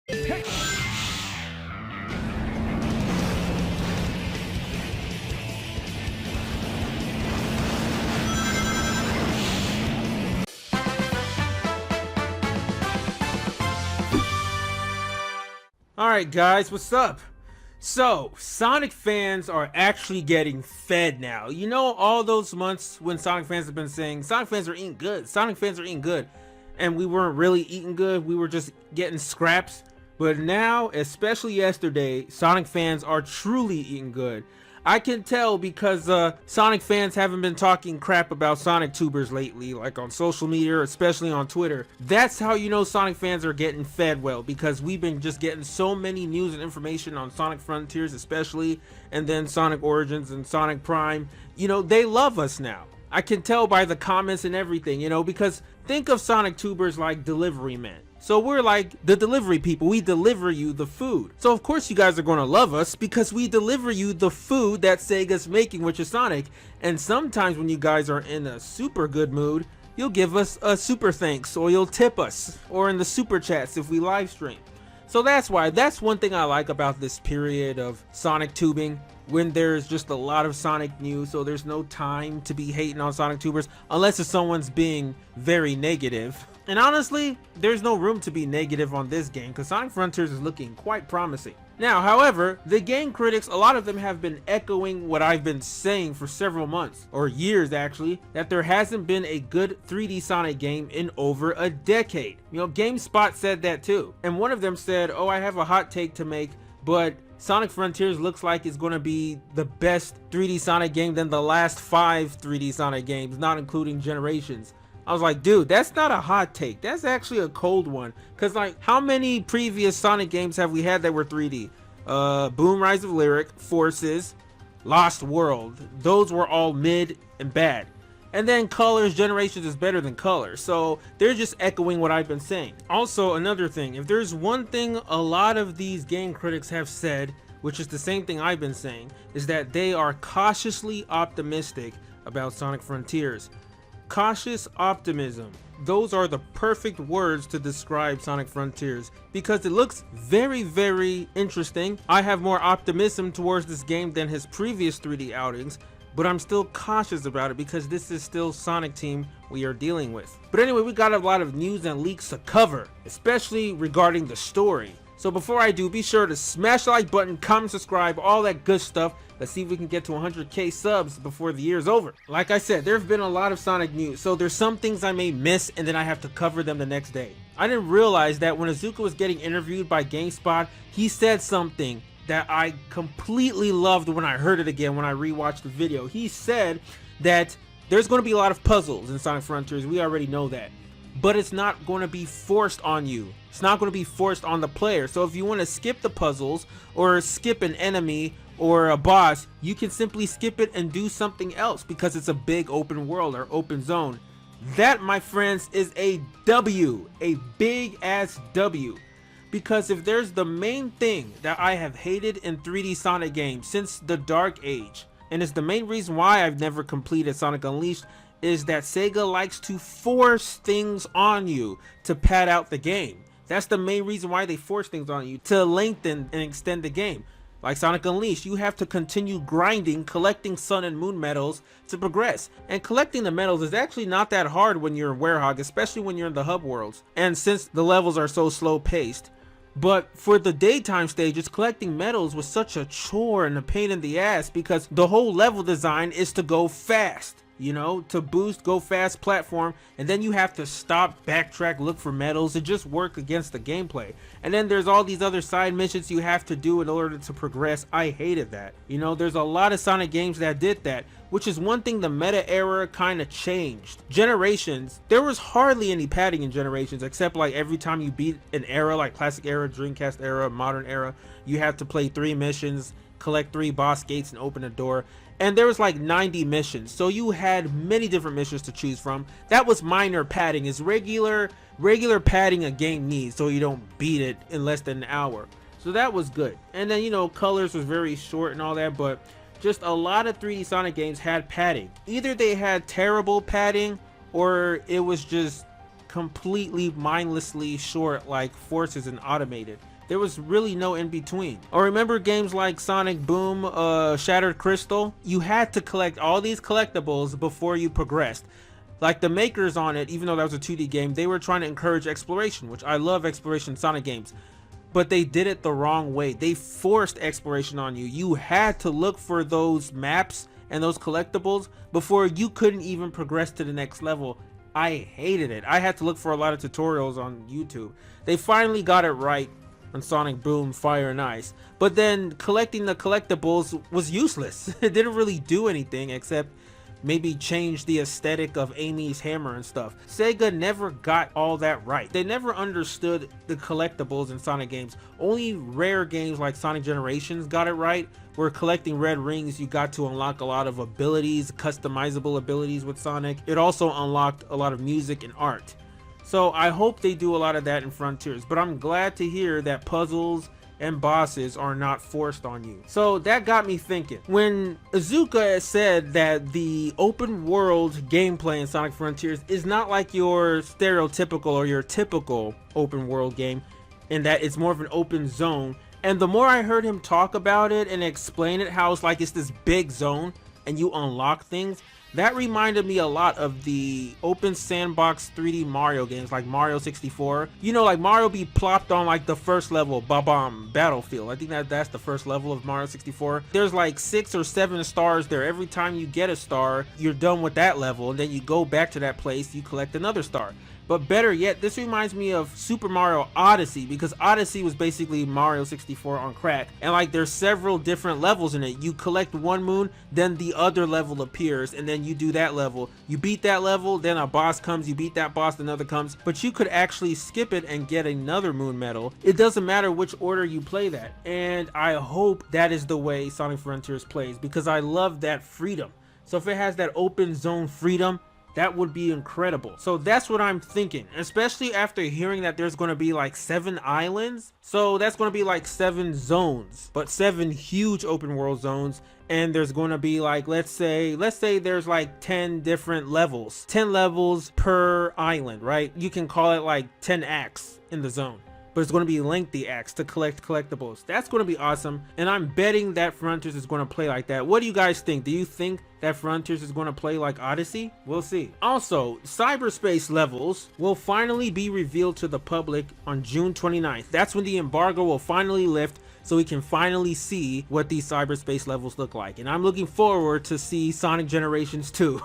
Alright guys, what's up? So, Sonic fans are actually getting fed now. You know, all those months when Sonic fans have been saying, Sonic fans are eating good, Sonic fans are eating good, and we weren't really eating good, we were just getting scraps. But now, especially yesterday, Sonic fans are truly eating good. I can tell because Sonic fans haven't been talking crap about Sonic tubers lately, like on social media, especially on Twitter. That's how you know Sonic fans are getting fed well, because we've been just getting so many news and information on Sonic Frontiers especially, and then Sonic Origins and Sonic Prime. You know, they love us now. I can tell by the comments and everything, you know, because think of Sonic tubers like delivery men. So we're like the delivery people, we deliver you the food. So of course you guys are going to love us because we deliver you the food that Sega's making, which is Sonic. And sometimes when you guys are in a super good mood, you'll give us a super thanks, or you'll tip us, or in the super chats if we live stream. So that's one thing I like about this period of Sonic tubing, when there's just a lot of Sonic news, so there's no time to be hating on Sonic tubers unless if someone's being very negative. And honestly, there's no room to be negative on this game because Sonic Frontiers is looking quite promising. Now, however, the game critics, a lot of them have been echoing what I've been saying for several months, or years actually, that there hasn't been a good 3D Sonic game in over a decade. You know, GameSpot said that too. And one of them said, oh, I have a hot take to make, but Sonic Frontiers looks like it's going to be the best 3D Sonic game than the last 5 3D Sonic games, not including Generations. I was like, dude, that's not a hot take. That's actually a cold one. Because, like, how many previous Sonic games have we had that were 3D? Boom, Rise of Lyric, Forces, Lost World. Those were all mid and bad. And then Colors, Generations is better than Colors. So they're just echoing what I've been saying. Also, another thing, if there's one thing a lot of these game critics have said, which is the same thing I've been saying, is that they are cautiously optimistic about Sonic Frontiers. Cautious optimism. Those are the perfect words to describe Sonic Frontiers because it looks very, very interesting. I have more optimism towards this game than his previous 3D outings, but I'm still cautious about it because this is still Sonic Team we are dealing with. But anyway, we got a lot of news and leaks to cover, especially regarding the story. So before I do, be sure to smash the like button, comment, subscribe, all that good stuff. Let's see if we can get to 100k subs before the year's over. Like I said, there have been a lot of Sonic news, so there's some things I may miss and then I have to cover them the next day. I didn't realize that when Azuka was getting interviewed by GameSpot, he said something that I completely loved when I heard it again when I rewatched the video. He said that there's going to be a lot of puzzles in Sonic Frontiers, we already know that. But it's not going to be forced on you. It's not going to be forced on the player. So if you want to skip the puzzles or skip an enemy or a boss, you can simply skip it and do something else because it's a big open world or open zone. That, my friends, is a W, a big ass W. Because if there's the main thing that I have hated in 3D Sonic games since the Dark Age, and it's the main reason why I've never completed Sonic Unleashed, is that Sega likes to force things on you to pad out the game. That's the main reason why they force things on you, to lengthen and extend the game. Like Sonic Unleashed, you have to continue grinding, collecting Sun and Moon medals to progress. And collecting the medals is actually not that hard when you're in Werehog, especially when you're in the hub worlds. And since the levels are so slow paced. But for the daytime stages, collecting medals was such a chore and a pain in the ass because the whole level design is to go fast. You know, to boost go fast platform, and then you have to stop, backtrack, look for medals. It just work against the gameplay. And then there's all these other side missions you have to do in order to progress. I hated that. You know, there's a lot of Sonic games that did that, which is one thing the meta era kind of changed. Generations, there was hardly any padding in Generations, except like every time you beat an era, like Classic Era, Dreamcast Era, Modern Era, you have to play 3 missions, collect 3 boss gates, and open a door. And there was like 90 missions, so you had many different missions to choose from. That was minor padding, is regular padding a game needs, so you don't beat it in less than an hour. So that was good. And then, you know, Colors was very short and all that, but just a lot of 3D Sonic games had padding. Either they had terrible padding, or it was just completely mindlessly short, like Forces and Automated. There was really no in between. Or remember games like Sonic Boom, Shattered Crystal? You had to collect all these collectibles before you progressed. Like the makers on it, even though that was a 2D game, they were trying to encourage exploration, which I love exploration Sonic games. But they did it the wrong way. They forced exploration on you. You had to look for those maps and those collectibles before you couldn't even progress to the next level. I hated it. I had to look for a lot of tutorials on YouTube. They finally got it right on Sonic Boom, Fire and Ice. But then collecting the collectibles was useless. It didn't really do anything except maybe change the aesthetic of Amy's hammer and stuff. Sega never got all that right. They never understood the collectibles in Sonic games. Only rare games like Sonic Generations got it right, where collecting red rings you got to unlock a lot of abilities, customizable abilities with Sonic. It also unlocked a lot of music and art. So I hope they do a lot of that in Frontiers, but I'm glad to hear that puzzles and bosses are not forced on you. So that got me thinking. When Iizuka said that the open world gameplay in Sonic Frontiers is not like your stereotypical or your typical open world game, in that it's more of an open zone, and the more I heard him talk about it and explain it, how it's like it's this big zone and you unlock things, that reminded me a lot of the open sandbox 3D Mario games like Mario 64. You know, like Mario be plopped on like the first level, Babam Battlefield. I think that's the first level of Mario 64. There's like 6 or 7 stars there. Every time you get a star, you're done with that level, and then you go back to that place, you collect another star. But better yet, this reminds me of Super Mario Odyssey, because Odyssey was basically Mario 64 on crack. And like there's several different levels in it. You collect one moon, then the other level appears, and then you do that level. You beat that level, then a boss comes, you beat that boss, another comes. But you could actually skip it and get another moon medal. It doesn't matter which order you play that. And I hope that is the way Sonic Frontiers plays, because I love that freedom. So if it has that open zone freedom, that would be incredible. So that's what I'm thinking, especially after hearing that there's going to be like 7 islands. So that's going to be like 7 zones, but 7 huge open world zones. And there's going to be like, let's say there's like 10 different levels, 10 levels per island, right? You can call it like 10 acts in the zone, but it's going to be lengthy acts to collect collectibles. That's going to be awesome, and I'm betting that Frontiers is going to play like that. What do you guys think? Do you think that Frontiers is going to play like Odyssey? We'll see. Also, Cyberspace levels will finally be revealed to the public on June 29th. That's when the embargo will finally lift, so we can finally see what these Cyberspace levels look like. And I'm looking forward to see Sonic Generations 2.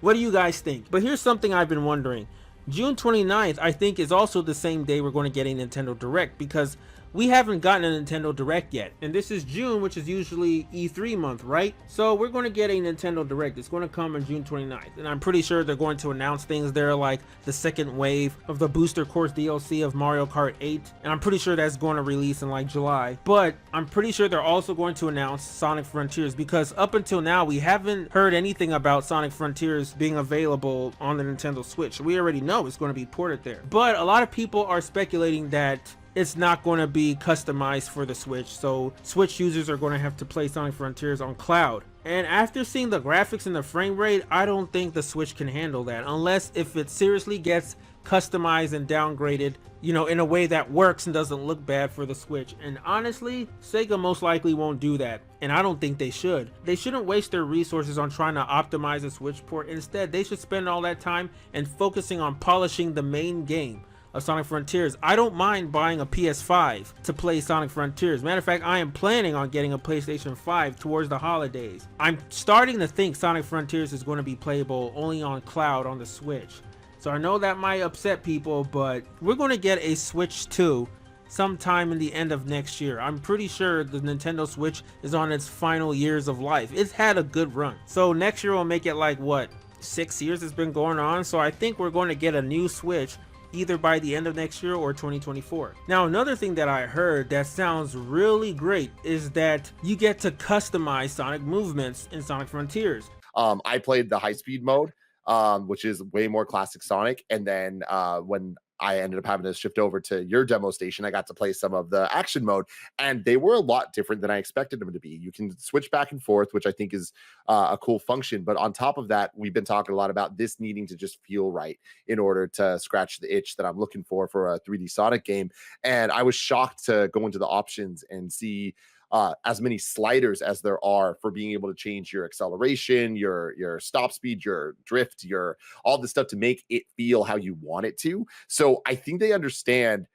What do you guys think? But here's something I've been wondering. June 29th, I think, is also the same day we're going to get a Nintendo Direct, because we haven't gotten a Nintendo Direct yet. And this is June, which is usually E3 month, right? So we're going to get a Nintendo Direct. It's going to come on June 29th. And I'm pretty sure they're going to announce things there like the second wave of the Booster Course DLC of Mario Kart 8. And I'm pretty sure that's going to release in like July. But I'm pretty sure they're also going to announce Sonic Frontiers, because up until now, we haven't heard anything about Sonic Frontiers being available on the Nintendo Switch. We already know it's going to be ported there. But a lot of people are speculating that it's not going to be customized for the Switch, so Switch users are going to have to play Sonic Frontiers on cloud. And after seeing the graphics and the frame rate, I don't think the Switch can handle that, unless if it seriously gets customized and downgraded, you know, in a way that works and doesn't look bad for the Switch. And honestly, Sega most likely won't do that, and I don't think they should. They shouldn't waste their resources on trying to optimize a Switch port. Instead, they should spend all that time and focusing on polishing the main game of Sonic Frontiers. I don't mind buying a PS5 to play Sonic Frontiers. Matter of fact, I am planning on getting a PlayStation 5 towards the holidays. I'm starting to think Sonic Frontiers is going to be playable only on cloud on the Switch. So I know that might upset people, but we're going to get a Switch 2 sometime in the end of next year. I'm pretty sure the Nintendo Switch is on its final years of life. It's had a good run. So next year will make it like, what, 6 years it's been going on? So I think we're going to get a new Switch either by the end of next year or 2024. Now, another thing that I heard that sounds really great is that you get to customize Sonic movements in Sonic Frontiers. I played the high speed mode, which is way more classic Sonic. And then when I ended up having to shift over to your demo station. I got to play some of the action mode, and they were a lot different than I expected them to be. You can switch back and forth, which I think is a cool function. But on top of that, we've been talking a lot about this needing to just feel right in order to scratch the itch that I'm looking for a 3D Sonic game. And I was shocked to go into the options and see as many sliders as there are for being able to change your acceleration, your stop speed, your drift, your all this stuff to make it feel how you want it to. So I think they understand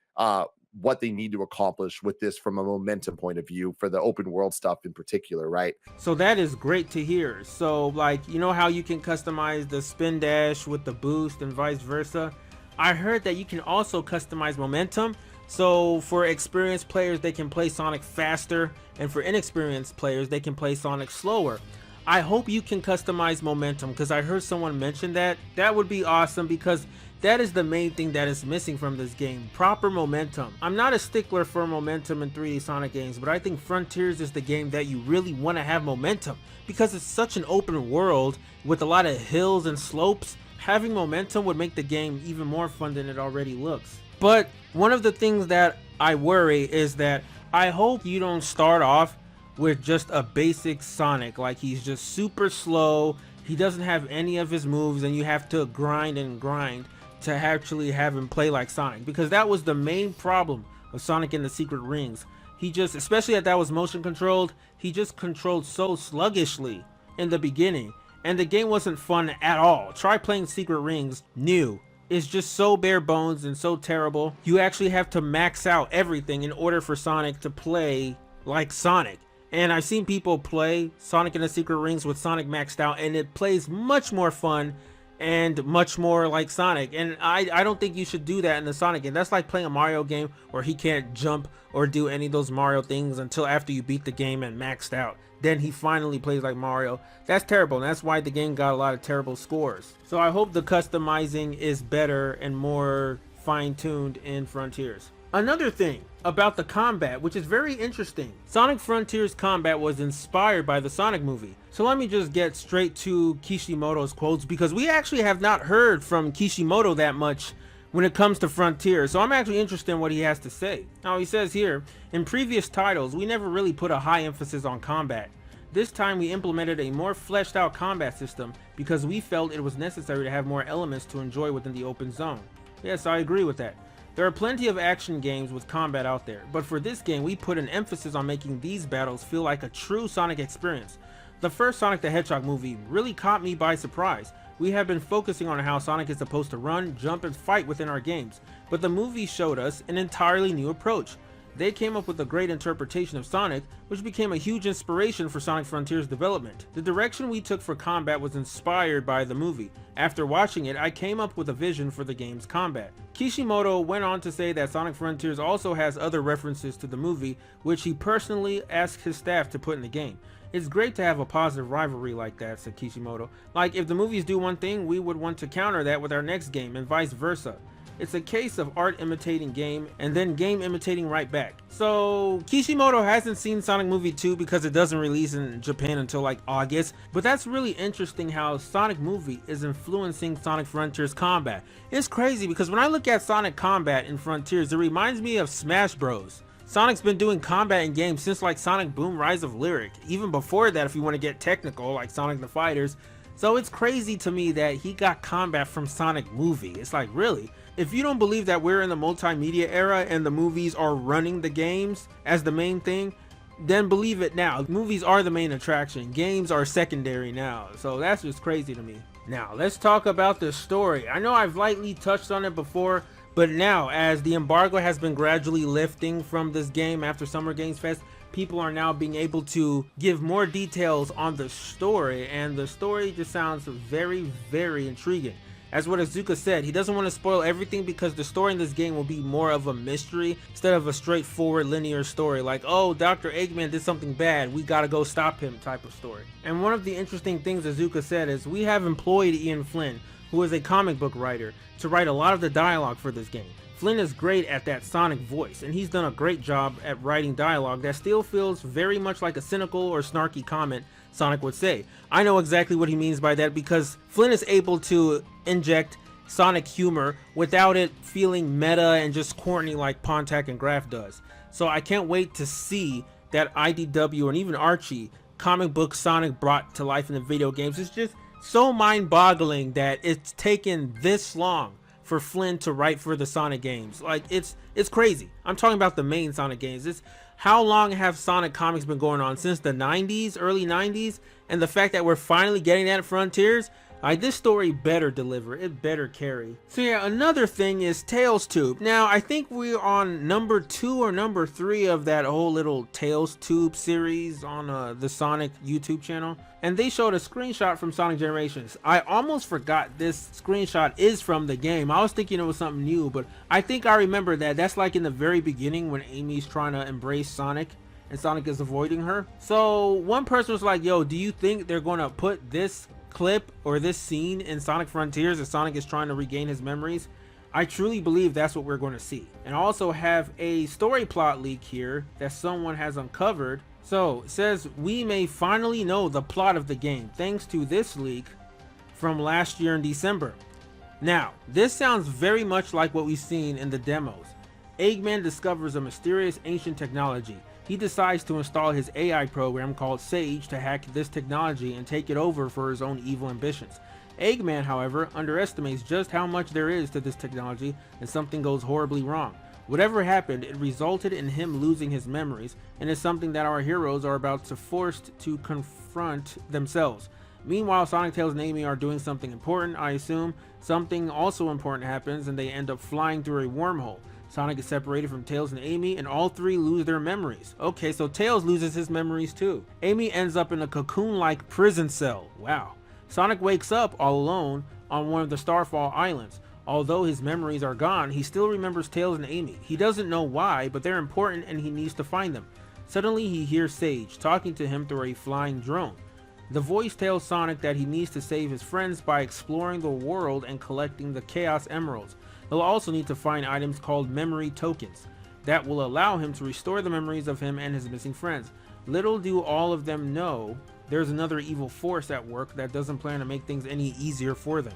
what they need to accomplish with this from a momentum point of view for the open world stuff in particular, right? So that is great to hear. So like, you know how you can customize the spin dash with the boost and vice versa? I heard that you can also customize momentum. So for experienced players, they can play Sonic faster, and for inexperienced players, they can play Sonic slower. I hope you can customize momentum, because I heard someone mention that. That would be awesome, because that is the main thing that is missing from this game, proper momentum. I'm not a stickler for momentum in 3D Sonic games, but I think Frontiers is the game that you really want to have momentum, because it's such an open world with a lot of hills and slopes. Having momentum would make the game even more fun than it already looks. But one of the things that I worry is that I hope you don't start off with just a basic Sonic, like he's just super slow, he doesn't have any of his moves, and you have to grind and grind to actually have him play like Sonic, because that was the main problem of Sonic in the Secret Rings. He just, especially that was motion controlled, he just controlled so sluggishly in the beginning, and the game wasn't fun at all. Try playing Secret Rings new. It's just so bare bones and so terrible. You actually have to max out everything in order for Sonic to play like Sonic. And I've seen people play Sonic in the Secret Rings with Sonic maxed out, and it plays much more fun and much more like Sonic. And I don't think you should do that in the Sonic game. That's like playing a Mario game where he can't jump or do any of those Mario things until after you beat the game and maxed out. Then he finally plays like Mario. That's terrible, and that's why the game got a lot of terrible scores. So I hope the customizing is better and more fine-tuned in Frontiers. Another thing about the combat, which is very interesting. Sonic Frontiers combat was inspired by the Sonic movie. So let me just get straight to Kishimoto's quotes, because we actually have not heard from Kishimoto that much when it comes to Frontiers, so I'm actually interested in what he has to say. Now he says here, in previous titles, we never really put a high emphasis on combat. This time we implemented a more fleshed out combat system because we felt it was necessary to have more elements to enjoy within the open zone. Yes, I agree with that. There are plenty of action games with combat out there, but for this game we put an emphasis on making these battles feel like a true Sonic experience. The first Sonic the Hedgehog movie really caught me by surprise. We have been focusing on how Sonic is supposed to run, jump, and fight within our games, but the movie showed us an entirely new approach. They came up with a great interpretation of Sonic, which became a huge inspiration for Sonic Frontiers development. The direction we took for combat was inspired by the movie. After watching it, I came up with a vision for the game's combat. Kishimoto went on to say that Sonic Frontiers also has other references to the movie, which he personally asked his staff to put in the game. It's great to have a positive rivalry like that, said Kishimoto. Like, if the movies do one thing, we would want to counter that with our next game, and vice versa. It's a case of art imitating game, and then game imitating right back. So, Kishimoto hasn't seen Sonic Movie 2 because it doesn't release in Japan until like August, but that's really interesting how Sonic Movie is influencing Sonic Frontiers combat. It's crazy because when I look at Sonic combat in Frontiers, it reminds me of Smash Bros. Sonic's been doing combat in games since like Sonic Boom Rise of Lyric, even before that if you want to get technical, like Sonic the Fighters. So it's crazy to me that he got combat from Sonic Movie. It's like, really? If you don't believe that we're in the multimedia era and the movies are running the games as the main thing, then believe it now. Movies are the main attraction, games are secondary now. So that's just crazy to me. Now let's talk about the story. I know I've lightly touched on it before, but now, as the embargo has been gradually lifting from this game after Summer Games Fest, people are now being able to give more details on the story, and the story just sounds very, very intriguing. As what Azuka said, he doesn't want to spoil everything because the story in this game will be more of a mystery instead of a straightforward linear story like, oh, Dr. Eggman did something bad, we gotta go stop him type of story. And one of the interesting things Azuka said is we have employed Ian Flynn, who is a comic book writer, to write a lot of the dialogue for this game. Flynn is great at that Sonic voice, and he's done a great job at writing dialogue that still feels very much like a cynical or snarky comment Sonic would say. I know exactly what he means by that because Flynn is able to inject Sonic humor without it feeling meta and just corny like Pontac and Graf does. So I can't wait to see that IDW and even Archie comic book Sonic brought to life in the video games. It's just so mind-boggling that it's taken this long for Flynn to write for the Sonic games. Like, it's crazy. I'm talking about the main Sonic games. It's how long have Sonic comics been going on? Since the 90s, early 90s? And the fact that we're finally getting that at Frontiers, like, this story better deliver. It better carry. So yeah, another thing is Tails Tube. Now, I think we're on number 2 or number 3 of that whole little Tails Tube series on the Sonic YouTube channel. And they showed a screenshot from Sonic Generations. I almost forgot this screenshot is from the game. I was thinking it was something new, but I think I remember that. That's like in the very beginning when Amy's trying to embrace Sonic and Sonic is avoiding her. So one person was like, yo, do you think they're going to put this clip or this scene in Sonic Frontiers as Sonic is trying to regain his memories? I truly believe that's what we're going to see. And I also have a story plot leak here that someone has uncovered. So it says we may finally know the plot of the game thanks to this leak from last year in December. Now, this sounds very much like what we've seen in the demos. Eggman discovers a mysterious ancient technology. He decides to install his AI program called Sage to hack this technology and take it over for his own evil ambitions. Eggman, however, underestimates just how much there is to this technology and something goes horribly wrong. Whatever happened, it resulted in him losing his memories and is something that our heroes are about to forced to confront themselves. Meanwhile, Sonic, Tails, and Amy are doing something important, I assume. Something also important happens and they end up flying through a wormhole. Sonic is separated from Tails and Amy, and all three lose their memories. Okay, so Tails loses his memories too. Amy ends up in a cocoon-like prison cell. Wow. Sonic wakes up all alone on one of the Starfall Islands. Although his memories are gone, he still remembers Tails and Amy. He doesn't know why, but they're important and he needs to find them. Suddenly, he hears Sage talking to him through a flying drone. The voice tells Sonic that he needs to save his friends by exploring the world and collecting the Chaos Emeralds. He'll also need to find items called memory tokens that will allow him to restore the memories of him and his missing friends. Little do all of them know there's another evil force at work that doesn't plan to make things any easier for them.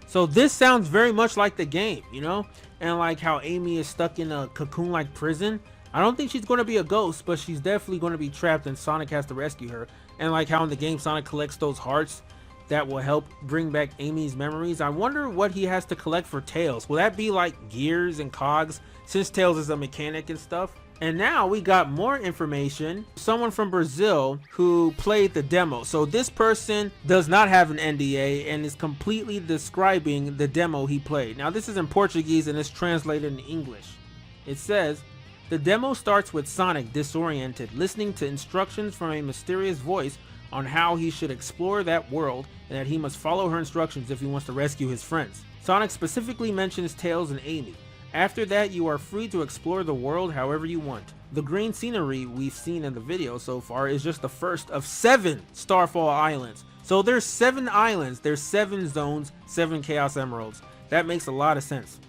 So this sounds very much like the game, you know? And like how Amy is stuck in a cocoon-like prison. I don't think she's going to be a ghost, but she's definitely going to be trapped and Sonic has to rescue her. And like how in the game Sonic collects those hearts that will help bring back Amy's memories. I wonder what he has to collect for Tails. Will that be like gears and cogs, since Tails is a mechanic and stuff? And now we got more information. Someone from Brazil who played the demo. So this person does not have an NDA and is completely describing the demo he played. Now this is in Portuguese and it's translated in English. It says, the demo starts with Sonic disoriented, listening to instructions from a mysterious voice on how he should explore that world and that he must follow her instructions if he wants to rescue his friends. Sonic specifically mentions Tails and Amy. After that, you are free to explore the world however you want. The green scenery we've seen in the video so far is just the first of 7 Starfall Islands. So there's 7 islands, there's 7 zones, 7 Chaos Emeralds. That makes a lot of sense.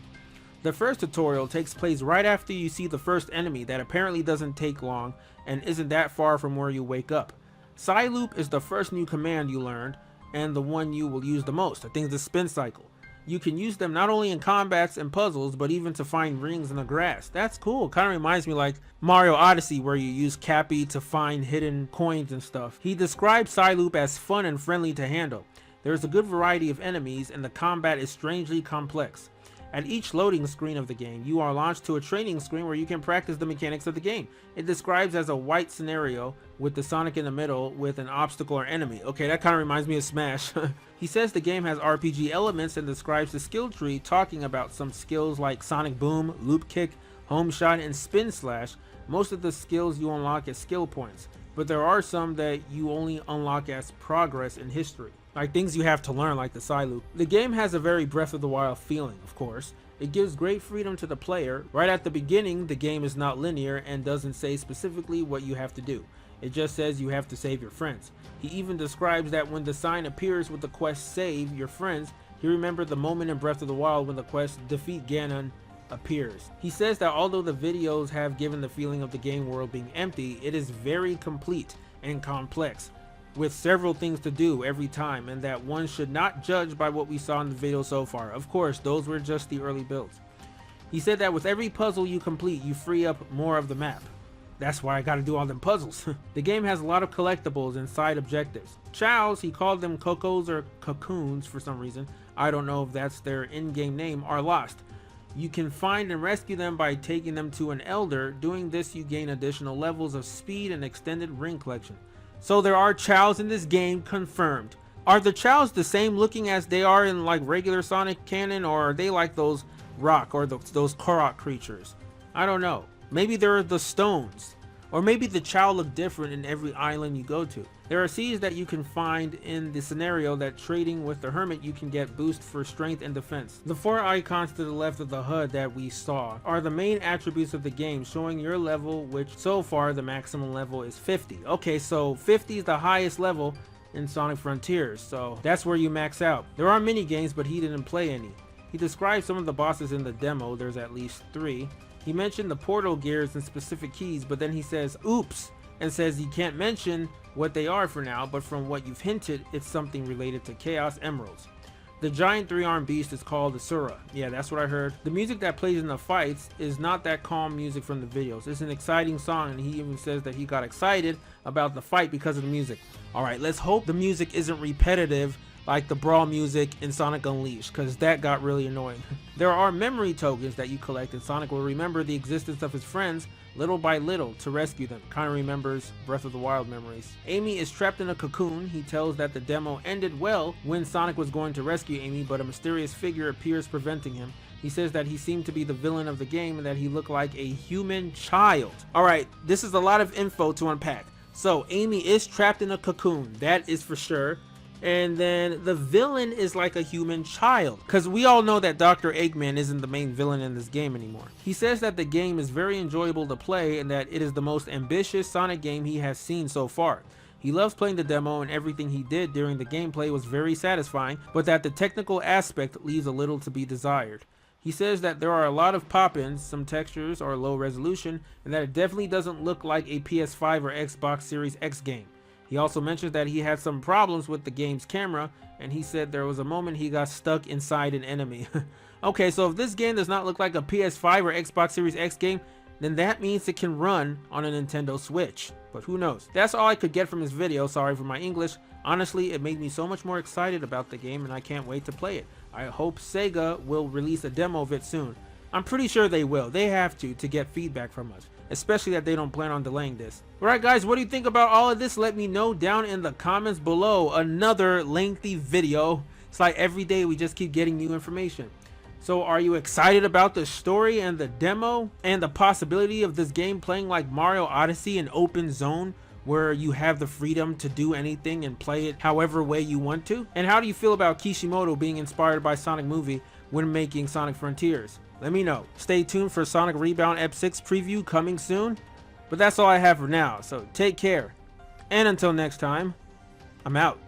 The first tutorial takes place right after you see the first enemy that apparently doesn't take long and isn't that far from where you wake up. Psyloop is the first new command you learned and the one you will use the most. I think the spin cycle. You can use them not only in combats and puzzles, but even to find rings in the grass. That's cool. Kind of reminds me like Mario Odyssey, where you use Cappy to find hidden coins and stuff. He describes Psyloop as fun and friendly to handle. There's a good variety of enemies and the combat is strangely complex. At each loading screen of the game, you are launched to a training screen where you can practice the mechanics of the game. It describes as a white scenario with the Sonic in the middle with an obstacle or enemy. Okay, that kind of reminds me of Smash. He says the game has RPG elements and describes the skill tree, talking about some skills like Sonic Boom, Loop Kick, Home Shot, and Spin Slash. Most of the skills you unlock as skill points, but there are some that you only unlock as progress in history. Like things you have to learn, like the Psyloop. The game has a very Breath of the Wild feeling, of course. It gives great freedom to the player. Right at the beginning, the game is not linear and doesn't say specifically what you have to do. It just says you have to save your friends. He even describes that when the sign appears with the quest Save Your Friends, he remembered the moment in Breath of the Wild when the quest Defeat Ganon appears. He says that although the videos have given the feeling of the game world being empty, it is very complete and complex. with several things to do every time, and that one should not judge by what we saw in the video so far. Of course, those were just the early builds. He said that with every puzzle you complete, you free up more of the map. That's why I gotta do all them puzzles. The game has a lot of collectibles and side objectives. Chaos, he called them cocos or cocoons for some reason, I don't know if that's their in-game name, are lost. You can find and rescue them by taking them to an elder. Doing this, you gain additional levels of speed and extended ring collection. So there are Chaos in this game, confirmed. Are the Chaos the same looking as they are in like regular Sonic canon, or are they like those rock or those Korok creatures? I don't know. Maybe they're the stones, or maybe the Chao look different in every island you go to. There are seeds that you can find in the scenario that trading with the hermit you can get boost for strength and defense. The 4 icons to the left of the HUD that we saw are the main attributes of the game, showing your level, which so far the maximum level is 50. Okay, so 50 is the highest level in Sonic Frontiers, so that's where you max out. There are mini games, but he didn't play any. He described some of the bosses in the demo. There's at least 3. He mentioned the portal gears and specific keys, but then he says oops and says he can't mention what they are for now, but from what you've hinted, it's something related to Chaos Emeralds. The giant 3-armed beast is called Asura. Yeah, that's what I heard. The music that plays in the fights is not that calm music from the videos. It's an exciting song, and he even says that he got excited about the fight because of the music. Alright, let's hope the music isn't repetitive like the brawl music in Sonic Unleashed, because that got really annoying. There are memory tokens that you collect, and Sonic will remember the existence of his friends little by little to rescue them. Kind of remembers Breath of the Wild memories. Amy is trapped in a cocoon. He tells that the demo ended well when Sonic was going to rescue Amy, but a mysterious figure appears preventing him. He says that he seemed to be the villain of the game and that he looked like a human child. Alright, this is a lot of info to unpack. So Amy is trapped in a cocoon, that is for sure. And then the villain is like a human child, because we all know that Dr. Eggman isn't the main villain in this game anymore. He says that the game is very enjoyable to play and that it is the most ambitious Sonic game he has seen so far. He loves playing the demo and everything he did during the gameplay was very satisfying, but that the technical aspect leaves a little to be desired. He says that there are a lot of pop-ins, some textures are low resolution, and that it definitely doesn't look like a PS5 or Xbox Series X game. He also mentioned that he had some problems with the game's camera, and he said there was a moment he got stuck inside an enemy. Okay, so if this game does not look like a PS5 or Xbox Series X game, then that means it can run on a Nintendo Switch. But who knows? That's all I could get from this video, sorry for my English. Honestly, it made me so much more excited about the game, and I can't wait to play it. I hope Sega will release a demo of it soon. I'm pretty sure they will. They have to get feedback from us. Especially that they don't plan on delaying this. Alright guys, what do you think about all of this? Let me know down in the comments below. Another lengthy video. It's like every day we just keep getting new information. So are you excited about the story and the demo and the possibility of this game playing like Mario Odyssey, an open zone where you have the freedom to do anything and play it however way you want to? And how do you feel about Kishimoto being inspired by Sonic movie when making Sonic Frontiers? Let me know. Stay tuned for Sonic Rebound Ep 6 preview coming soon. But that's all I have for now, so take care. And until next time, I'm out.